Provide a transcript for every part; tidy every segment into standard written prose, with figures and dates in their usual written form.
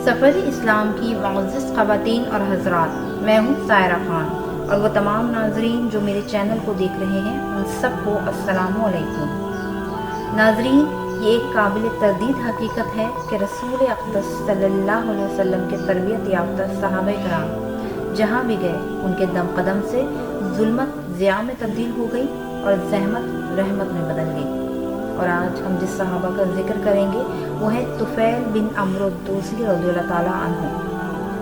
سفر اسلام کی معزز خواتین اور حضرات، میں ہوں سائرہ خان اور وہ تمام ناظرین جو میرے چینل کو دیکھ رہے ہیں ان سب کو السلام علیکم۔ ناظرین، یہ ایک قابل تردید حقیقت ہے کہ رسول اقدس صلی اللہ علیہ وسلم کے تربیت یافتہ صحابہ کرام جہاں بھی گئے ان کے دم قدم سے ظلمت ضیاء میں تبدیل ہو گئی اور زحمت رحمت میں بدل گئی۔ اور آج ہم جس صحابہ کا ذکر کریں گے وہ ہے طفیل بن عمرو الدوسی رضی اللہ تعالیٰ عنہ۔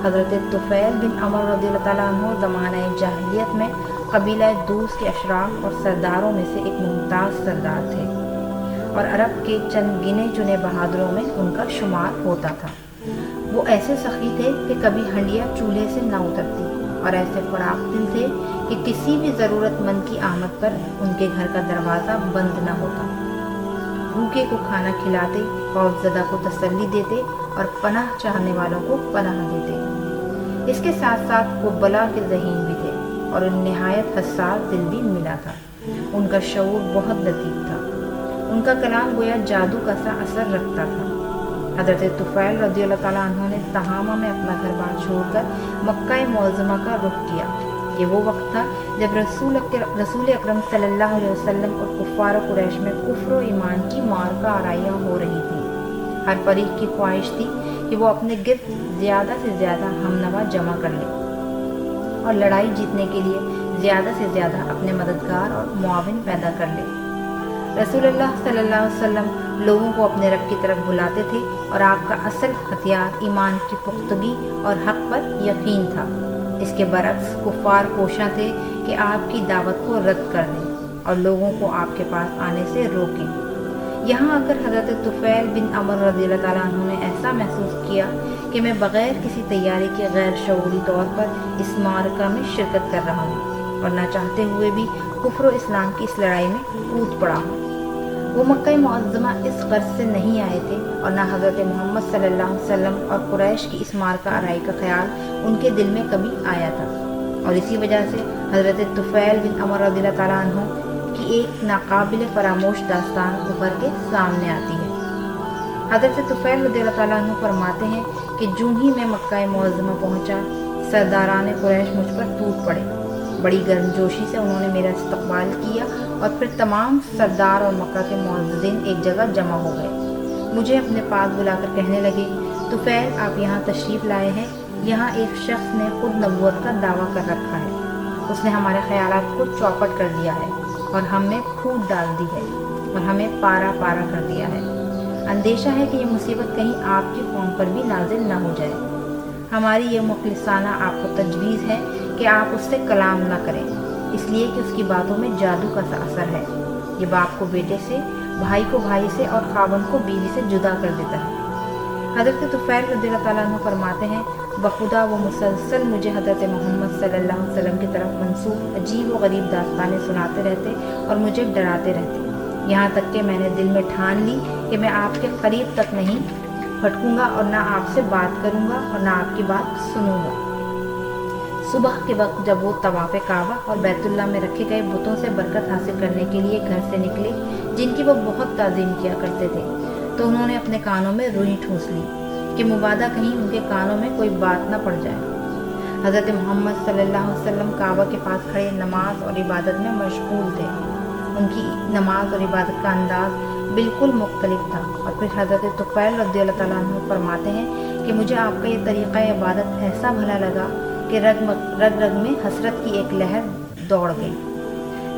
حضرت طفیل بن عمرو رضی اللہ تعالیٰ عنہ زمانہ جاہلیت میں قبیلہ دوس کے اشراف اور سرداروں میں سے ایک ممتاز سردار تھے اور عرب کے چند گنے چنے بہادروں میں ان کا شمار ہوتا تھا۔ وہ ایسے سخی تھے کہ کبھی ہنڈیا چولہے سے نہ اترتی اور ایسے فراخ دل تھے کہ کسی بھی ضرورت مند کی آمد پر ان کے گھر کا دروازہ بند نہ ہوتا۔ بھوکے کو کھانا کھلاتے، خوف زدہ کو تسلی دیتے اور پناہ چاہنے والوں کو پناہ دیتے۔ اس کے ساتھ ساتھ وہ بلا کے ذہین بھی تھے اور ان نہایت حساس دل بھی ملا تھا۔ ان کا شعور بہت لطیف تھا، ان کا کلام گویا جادو کا سا اثر رکھتا تھا۔ حضرت طفیل رضی اللہ تعالیٰ عنہ نے تہامہ میں اپنا گھر بار چھوڑ کر مکہ معظمہ کا رخ کیا۔ یہ وہ وقت تھا جب رسول اکرم صلی اللہ علیہ وسلم اور کفار قریش میں کفر و ایمان کی معرکہ آرائیاں ہو رہی تھیں۔ ہر فریق کی خواہش تھی کہ وہ اپنے گرد زیادہ سے زیادہ ہمنوا جمع کر لے اور لڑائی جیتنے کے لیے زیادہ سے زیادہ اپنے مددگار اور معاون پیدا کر لے۔ رسول اللہ صلی اللہ علیہ وسلم لوگوں کو اپنے رب کی طرف بلاتے تھے اور آپ کا اصل ہتھیار ایمان کی پختگی اور حق پر یقین تھا۔ اس کے برعکس کفار کوشاں تھے کہ آپ کی دعوت کو رد کر دیں اور لوگوں کو آپ کے پاس آنے سے روکیں۔ یہاں اگر حضرت طفیل بن عمرو رضی اللہ تعالیٰ عنہ نے ایسا محسوس کیا کہ میں بغیر کسی تیاری کے غیر شعوری طور پر اس معرکہ میں شرکت کر رہا ہوں اور نہ چاہتے ہوئے بھی کفر و اسلام کی اس لڑائی میں کود پڑا ہوں۔ وہ مکہ معظمہ اس غرض سے نہیں آئے تھے اور نہ حضرت محمد صلی اللہ علیہ وسلم اور قریش کی اس معرکہ آرائی کا خیال ان کے دل میں کبھی آیا تھا، اور اسی وجہ سے حضرت طفیل بن عمرو رضی اللہ تعالیٰ عنہ کی ایک ناقابل فراموش داستان ابھر کے سامنے آتی ہے۔ حضرت طفیل رضی اللہ تعالیٰ عنہ فرماتے ہیں کہ جوں ہی میں مکہ معظمہ پہنچا، سرداران قریش مجھ پر ٹوٹ پڑے۔ بڑی گرمجوشی سے انہوں نے میرا استقبال کیا اور پھر تمام سردار اور مکہ کے معززین ایک جگہ جمع ہو گئے۔ مجھے اپنے پاس بلا کر کہنے لگے، طفیل آپ یہاں تشریف لائے ہیں، یہاں ایک شخص نے خود نبوت کا دعویٰ کر رکھا ہے۔ اس نے ہمارے خیالات کو چوپٹ کر دیا ہے اور ہم میں پھوٹ ڈال دی ہے اور ہمیں پارا پارا کر دیا ہے۔ اندیشہ ہے کہ یہ مصیبت کہیں آپ کی قوم پر بھی نازل نہ ہو جائے۔ ہماری یہ مخلصانہ آپ کو تجویز ہے کہ آپ اس سے کلام نہ کریں، اس لیے کہ اس کی باتوں میں جادو کا سا اثر ہے۔ یہ باپ کو بیٹے سے، بھائی کو بھائی سے اور خاوند کو بیوی سے جدا کر دیتا ہے۔ حضرت طفیل رضی اللہ تعالیٰ عنہ فرماتے ہیں، بخدا وہ مسلسل مجھے حضرت محمد صلی اللہ علیہ وسلم کی طرف منسوب عجیب و غریب داستانیں سناتے رہتے اور مجھے ڈراتے رہتے، یہاں تک کہ میں نے دل میں ٹھان لی کہ میں آپ کے قریب تک نہیں پھٹکوں گا اور نہ آپ سے بات کروں گا اور نہ آپ کی بات سنوں گا۔ صبح کے وقت جب وہ طواف کعبہ اور بیت اللہ میں رکھے گئے بتوں سے برکت حاصل کرنے کے لیے گھر سے نکلے، جن کی وہ بہت تعظیم کیا کرتے تھے، تو انہوں نے اپنے کانوں میں روئی ٹھونس لی کہ مبادا کہیں ان کے کانوں میں کوئی بات نہ پڑ جائے۔ حضرت محمد صلی اللہ علیہ وسلم کعبہ کے پاس کھڑے نماز اور عبادت میں مشغول تھے۔ ان کی نماز اور عبادت کا انداز بالکل مختلف تھا، اور پھر حضرت طفیل رضی اللہ تعالیٰ عنہ فرماتے ہیں کہ مجھے آپ کا یہ طریقہ عبادت ایسا بھلا لگا کہ رگ رگ میں حسرت کی ایک لہر دوڑ گئی۔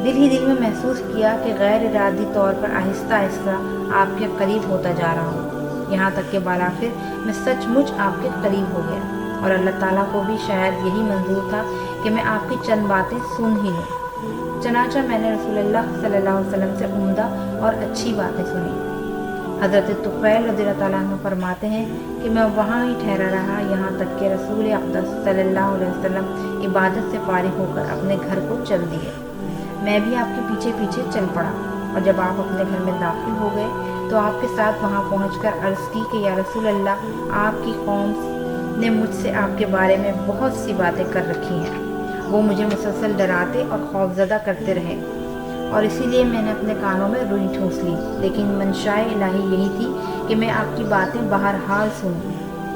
دل ہی دل میں محسوس کیا کہ غیر ارادی طور پر آہستہ آہستہ آپ کے قریب ہوتا جا رہا ہوں، یہاں تک کہ بالآخر میں سچ مچ آپ کے قریب ہو گیا، اور اللہ تعالیٰ کو بھی شاید یہی منظور تھا کہ میں آپ کی چند باتیں سن ہی لوں۔ چنانچہ میں نے رسول اللہ صلی اللہ علیہ وسلم سے عمدہ اور اچھی باتیں سنی۔ حضرت طفیل رضی اللہ تعالیٰ عنہ فرماتے ہیں کہ میں وہاں ہی ٹھہرا رہا یہاں تک کہ رسول اقدس صلی اللہ علیہ وسلم عبادت سے فارغ ہو کر اپنے گھر کو چل دیے۔ میں بھی آپ کے پیچھے پیچھے چل پڑا، اور جب آپ اپنے گھر میں داخل ہو گئے تو آپ کے ساتھ وہاں پہنچ کر عرض کی کہ یا رسول اللہ، آپ کی قوم نے مجھ سے آپ کے بارے میں بہت سی باتیں کر رکھی ہیں، وہ مجھے مسلسل ڈراتے اور خوفزدہ کرتے رہے، اور اسی لیے میں نے اپنے کانوں میں روئی ٹھونس لی، لیکن منشائے الہی یہی تھی کہ میں آپ کی باتیں بہرحال سنوں۔